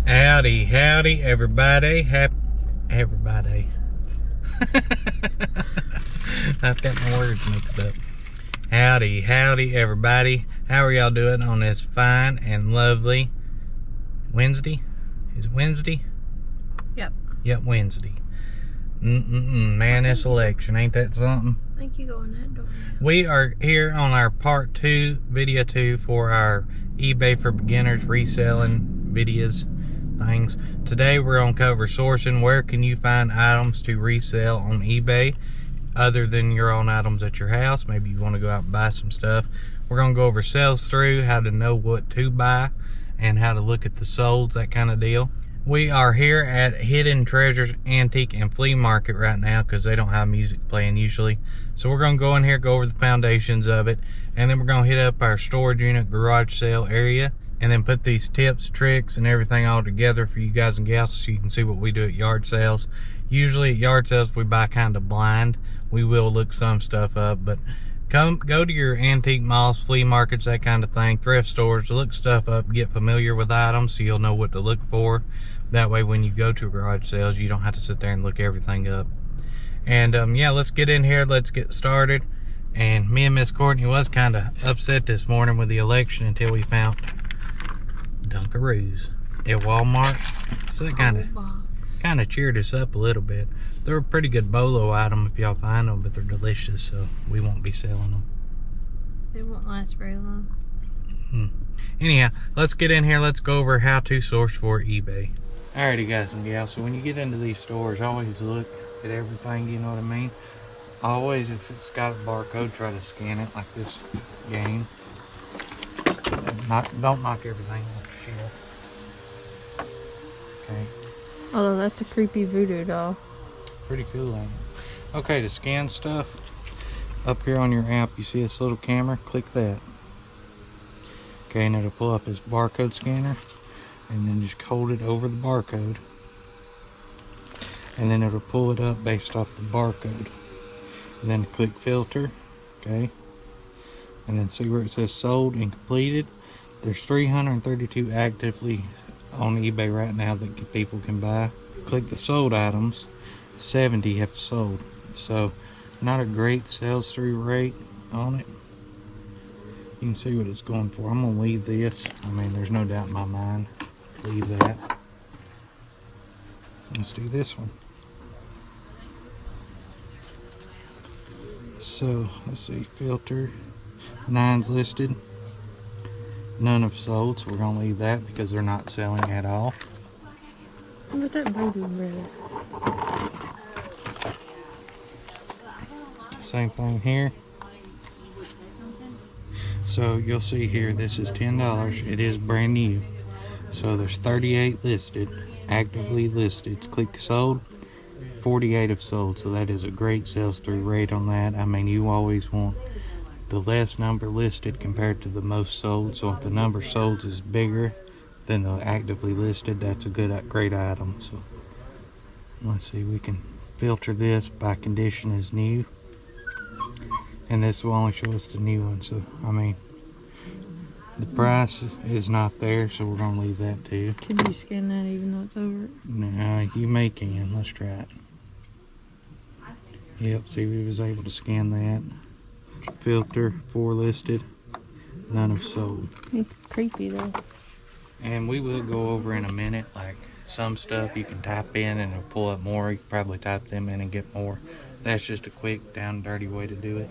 Howdy, howdy, everybody. Everybody. I've got my words mixed up. Howdy, howdy, everybody. How are y'all doing on this fine and lovely Wednesday? Is it Wednesday? Yep. Yep, Wednesday. Man, this election, ain't that something? I think you go in that door now. We are here on our part 2, video 2 for our eBay for beginners reselling videos things. Today we're on cover sourcing. Where can you find items to resell on eBay other than your own items at your house? Maybe you want to go out and buy some stuff. We're going to go over sales through, how to know what to buy, and how to look at the solds, that kind of deal. We are here at Hidden Treasures Antique and Flea Market right now because they don't have music playing usually. So we're going to go in here, go over the foundations of it, and then we're going to hit up our storage unit garage sale area and then put these tips, tricks, and everything all together for you guys and gals so you can see what we do at yard sales. Usually at yard sales we buy kind of blind. We will look some stuff up, but go to your antique malls, flea markets, that kind of thing, thrift stores, look stuff up, get familiar with items so you'll know what to look for. That way when you go to garage sales you don't have to sit there and look everything up. And yeah, let's get in here, let's get started. And me and Miss Courtney was kind of upset this morning with the election until we found Dunkaroos at Walmart. So it kind of cheered us up a little bit. They're a pretty good bolo item if y'all find them, but they're delicious, so we won't be selling them. They won't last very long. Anyhow, let's get in here, let's go over how to source for eBay. Alrighty guys and gals, so when you get into these stores, always look at everything, you know what I mean? Always, if it's got a barcode, try to scan it like this game. Don't knock everything off the shelf. Okay. Although that's a creepy voodoo doll. Pretty cool, ain't it? Okay, to scan stuff, up here on your app, you see this little camera? Click that. Okay, and it'll pull up this barcode scanner, and then just hold it over the barcode. And then it'll pull it up based off the barcode. And then click filter, okay? And then see where it says sold and completed. There's 332 actively on eBay right now that people can buy. Click the sold items, 70 have sold. So not a great sales through rate on it. You can see what it's going for. I'm gonna leave this. I mean, there's no doubt in my mind. Leave that. Let's do this one. So let's see, filter, 9's listed, none have sold, so we're gonna leave that because they're not selling at all. Look at that voodoo red. Same thing here. So you'll see here, this is $10. It is brand new. So there's 38 listed, actively listed. Click sold, 48 have sold. So that is a great sales through rate on that. I mean, you always want the less number listed compared to the most sold. So if the number sold is bigger than the actively listed, that's a great item. So let's see, we can filter this by condition as new. And this will only show us the new one. So I mean, the price is not there, so we're gonna leave that too. Can you scan that even though it's over it? No, you may can. Let's try it. Yep, see, we was able to scan that. Filter, 4 listed, none have sold. It's creepy though. And we will go over in a minute, like some stuff you can type in and it'll pull up more. You can probably type them in and get more. That's just a quick, down and dirty way to do it.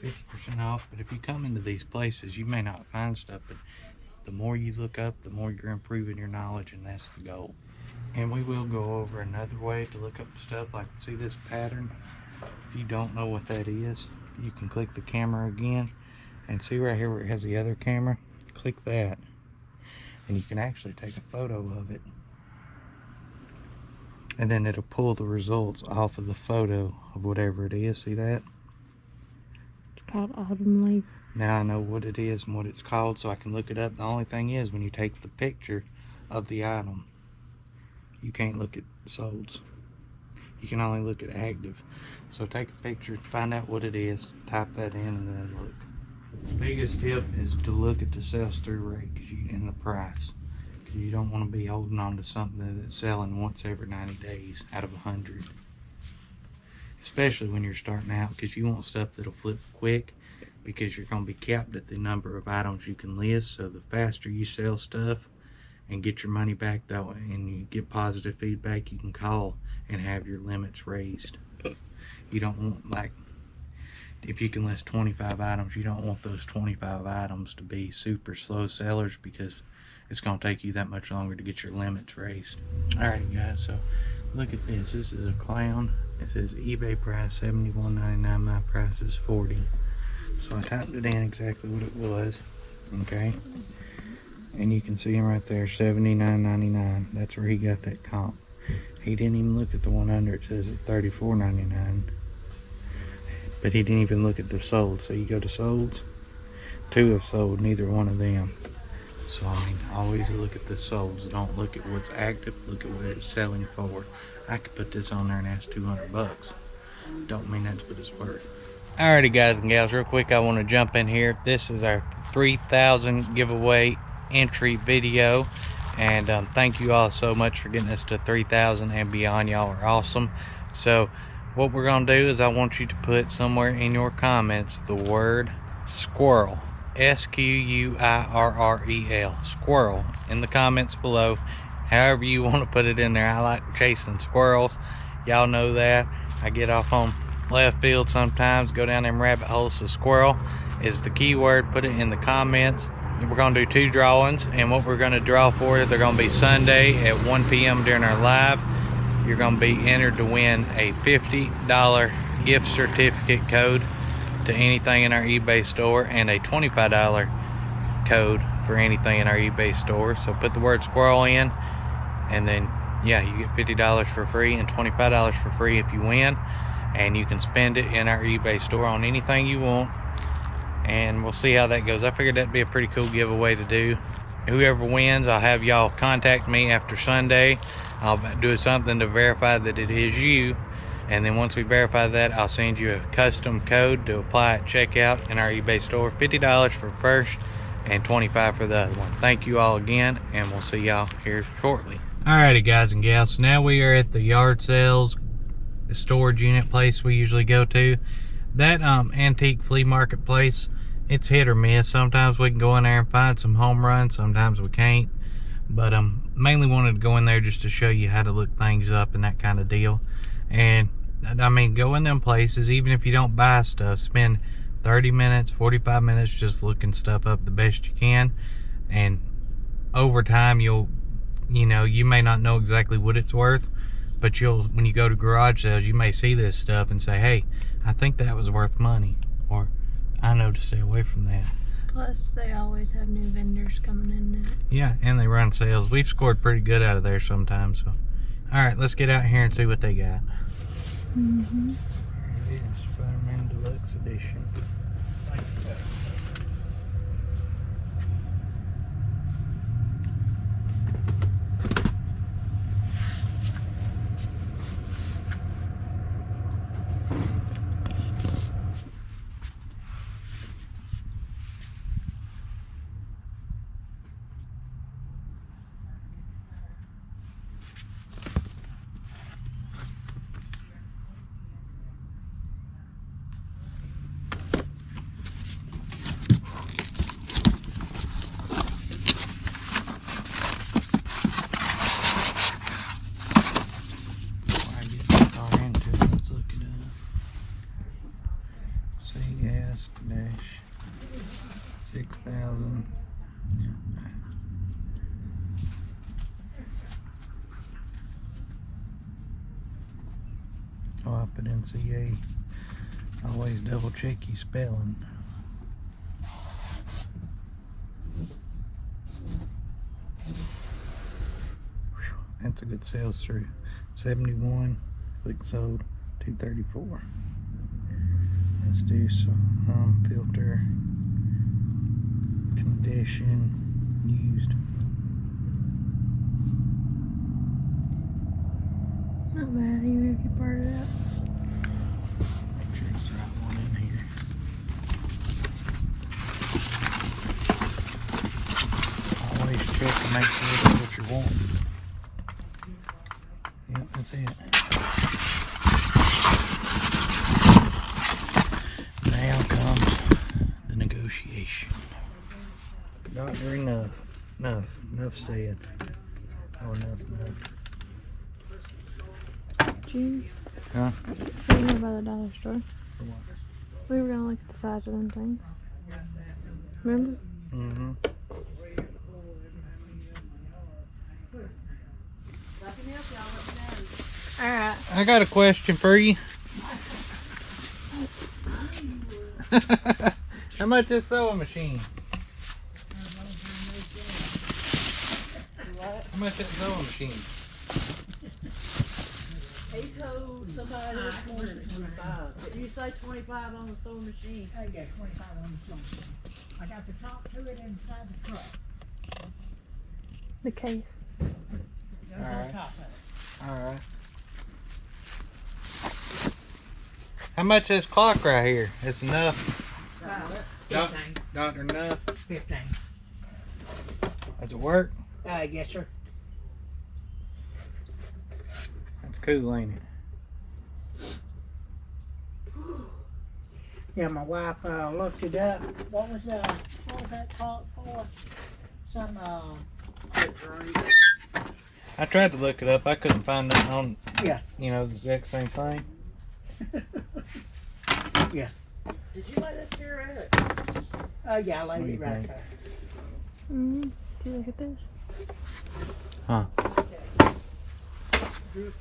50% off, but if you come into these places, you may not find stuff, but the more you look up, the more you're improving your knowledge, and that's the goal. And we will go over another way to look up stuff, like see this pattern. If you don't know what that is, you can click the camera again and see right here where it has the other camera. Click that and you can actually take a photo of it, and then it'll pull the results off of the photo of whatever it is. See that? It's called autumn leaf. Now I know what it is and what it's called, so I can look it up. The only thing is, when you take the picture of the item, you can't look at solds. You can only look at active. So take a picture, find out what it is, type that in, and then look. The biggest tip is to look at the sales through rate and the price. You don't want to be holding on to something that's selling once every 90 days out of 100. Especially when you're starting out, because you want stuff that'll flip quick, because you're going to be capped at the number of items you can list. So the faster you sell stuff and get your money back that way, and you get positive feedback, you can call and have your limits raised. You don't want, like, if you can list 25 items, you don't want those 25 items to be super slow sellers, because it's going to take you that much longer to get your limits raised. Alright guys, so look at this. This is a clown. It says eBay price $71.99, my price is $40. So I typed it in exactly what it was. Okay, and you can see him right there, $79.99. That's where he got that comp. He didn't even look at the one under. It says at $34.99, but he didn't even look at the sold. So you go to solds, 2 have sold, neither one of them. So I mean, always look at the solds. Don't look at what's active, look at what it's selling for. I could put this on there and ask 200 bucks. Don't mean that's what it's worth. Alrighty guys and gals, real quick, I want to jump in here. This is our 3,000 giveaway entry video, and thank you all so much for getting us to 3,000 and beyond. Y'all are awesome. So what we're gonna do is I want you to put somewhere in your comments the word squirrel, SQUIRREL, squirrel, in the comments below. However you want to put it in there. I like chasing squirrels, y'all know that. I get off on left field sometimes, go down them rabbit holes. So squirrel is the keyword. Put it in the comments. We're going to do 2 drawings, and what we're going to draw for, they're going to be Sunday at 1 p.m. during our live. You're going to be entered to win a $50 gift certificate code to anything in our eBay store, and a $25 code for anything in our eBay store. So put the word squirrel in, and then yeah, you get $50 for free and $25 for free if you win, and you can spend it in our eBay store on anything you want, and we'll see how that goes. I figured that'd be a pretty cool giveaway to do. Whoever wins, I'll have y'all contact me after Sunday. I'll do something to verify that it is you, and then once we verify that, I'll send you a custom code to apply at checkout in our eBay store. $50 for first and $25 for the other one. Thank you all again, and we'll see y'all here shortly. Alrighty guys and gals, so now we are at the yard sales storage unit place we usually go to. That antique flea market place, it's hit or miss. Sometimes we can go in there and find some home runs, sometimes we can't. But mainly wanted to go in there just to show you how to look things up and that kind of deal. And I mean, go in them places, even if you don't buy stuff, spend 30 minutes, 45 minutes just looking stuff up the best you can. And over time, you may not know exactly what it's worth, but when you go to garage sales, you may see this stuff and say, hey, I think that was worth money, or I know to stay away from that. Plus, they always have new vendors coming in now. Yeah, and they run sales. We've scored pretty good out of there sometimes. So, all right, let's get out here and see what they got. Mm-hmm. There it is, Spider-Man Deluxe Edition. Gas dash 6,000. Oh, I put in CA. Always double check your spelling. Whew, that's a good sales through. 71, click sold, 234. Let's do some filter, condition, used. Not bad, even if you part it out. Make sure it's the right one in here. Always check to make sure double negotiable. Yep, that's it. Now comes the negotiation. Doctor, enough said. Oh, enough. June, Huh? what do you know about the dollar store? For what? We were gonna look at the size of them things. Remember? Mm-hmm. Alright. I got a question for you. How much is sewing machine? How much is sewing machine? He told somebody this morning 25. Did you say 25 on the sewing machine? I got 25 on the sewing machine. I got the top to it inside the truck. The case. Goes Alright. on top of it. Alright. How much is this clock right here? It's enough. Doc- 15. Doctor, enough. 15. Does it work? Yes, sir. That's cool, ain't it? Yeah, my wife looked it up. What was that called for? Some I tried to look it up. I couldn't find it on, Yeah. you know, the exact same thing. Yeah. Did you lay that chair out? Yeah, I What do laid you it right think? there. Mm-hmm. Do you look at this? Huh.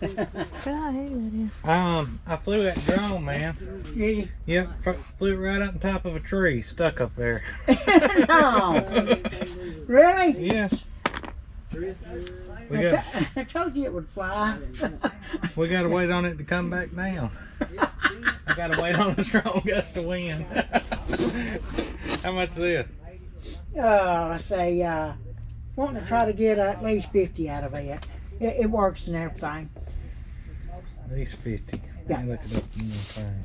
God, I hate it here. I flew that drone, man. Did you? Yep, flew right up on top of a tree, stuck up there. No. Really? Yeah. We got I told you it would fly. we gotta wait on it to come back down. I gotta wait on a strong gust of wind. How much is this? Let's say, wanting to try to get at least 50 out of it. It works and everything. At least 50. Yeah. Let me look it up one more time.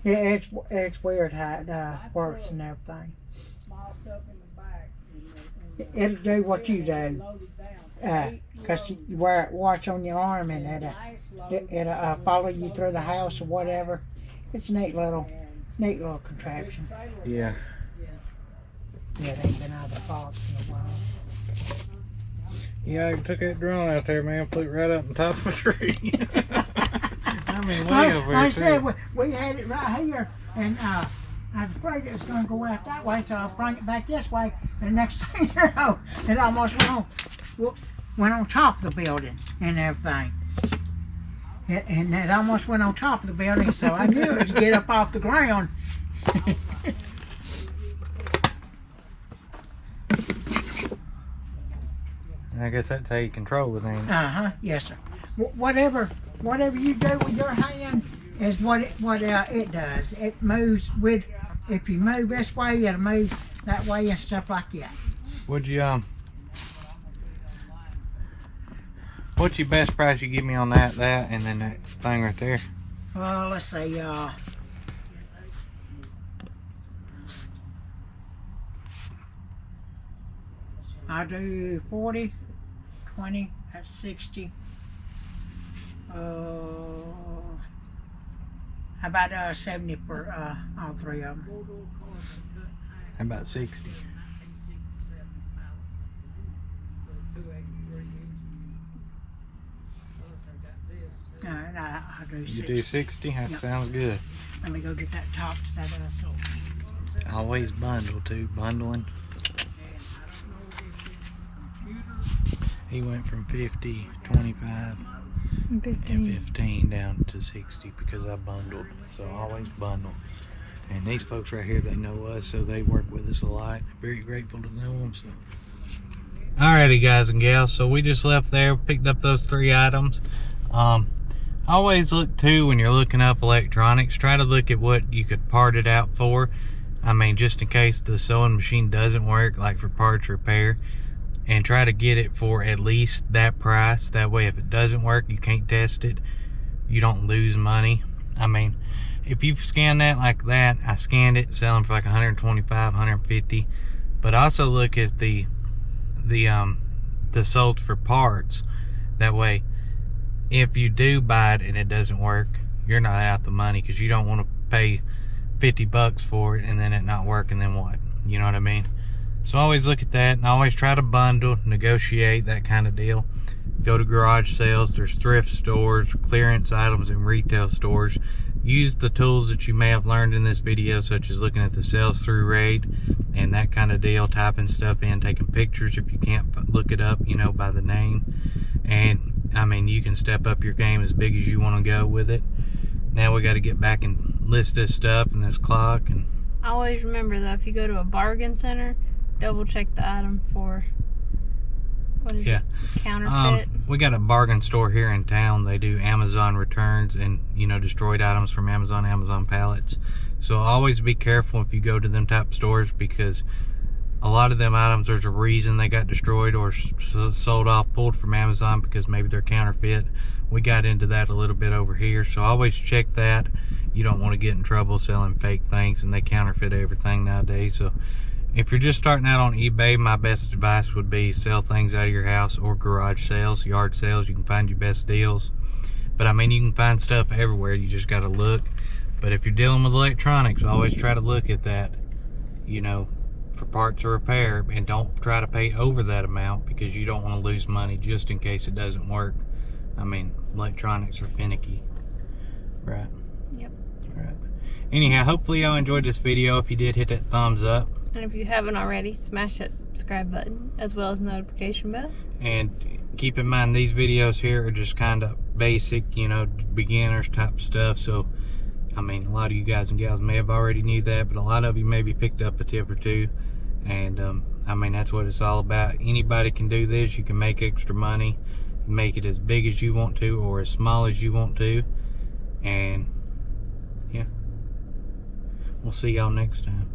Yeah, it's weird how it works and everything. It'll do what you do. Cause you wear a watch on your arm and it'll follow you through the house or whatever. It's a neat little contraption. Yeah. Yeah, it ain't been out of the box in a while. Yeah, I took that drone out there, man. Flew right up on top of a tree. I mean, way Like over I here. said, too. we had it right here, and I was afraid it was going to go out that way, so I brought it back this way. And next thing you know, it almost went on top of the building and everything. And it almost went on top of the building, so I knew it would get up off the ground. I guess that's how you control it, ain't it? Yes, sir. Whatever you do with your hand is what it does. It moves with. If you move this way, it'll move that way and stuff like that. Would you what's your best price you give me on that, and then that thing right there? Well, let's say I do 40, 20, that's 60. How about 70 for all three of them? How about 60? And I do 60. You do 60? That Yep. sounds good. Let me go get that top to that so. Always bundle too, bundling. He went from 50, 25, and 15 down to 60 because I bundled. So I always bundle. And these folks right here, they know us, so they work with us a lot. Very grateful to know them. So. Alrighty, guys and gals. So we just left there, picked up those 3 items. Always look too when you're looking up electronics. Try to look at what you could part it out for. I mean, just in case the sewing machine doesn't work, like for parts repair. And try to get it for at least that price. That way, if it doesn't work, you can't test it. You don't lose money. I mean, if you scan that like that, I scanned it, selling for like 125, 150. But also look at the the sold for parts. That way, if you do buy it and it doesn't work, you're not out the money, because you don't want to pay $50 for it and then it not work, and then what? You know what I mean? So always look at that, and always try to bundle, negotiate, that kind of deal. Go to garage sales. There's thrift stores, clearance items, and retail stores. Use the tools that you may have learned in this video, such as looking at the sales through rate and that kind of deal, typing stuff in, taking pictures if you can't look it up, you know, by the name. And I mean, you can step up your game as big as you want to go with it. Now we got to get back and list this stuff and this clock. And I always remember though, if you go to a bargain center, double check the item for, what is it? Counterfeit. We got a bargain store here in town. They do Amazon returns and, you know, destroyed items from Amazon pallets. So always be careful if you go to them type stores, because a lot of them items, there's a reason they got destroyed or sold off, pulled from Amazon, because maybe they're counterfeit. We got into that a little bit over here, so always check that. You don't want to get in trouble selling fake things, and they counterfeit everything nowadays. So if you're just starting out on eBay, my best advice would be sell things out of your house, or garage sales, yard sales. You can find your best deals. But I mean, you can find stuff everywhere. You just got to look. But if you're dealing with electronics, always try to look at that, you know, for parts or repair, and don't try to pay over that amount, because you don't want to lose money just in case it doesn't work. I mean, electronics are finicky, right? Yep. Right. Anyhow, hopefully y'all enjoyed this video. If you did, hit that thumbs up. And if you haven't already, smash that subscribe button, as well as notification bell. And keep in mind, these videos here are just kind of basic, you know, beginners type stuff. So, I mean, a lot of you guys and gals may have already knew that, but a lot of you maybe picked up a tip or two. And, I mean, that's what it's all about. Anybody can do this. You can make extra money. Make it as big as you want to, or as small as you want to. And, yeah. We'll see y'all next time.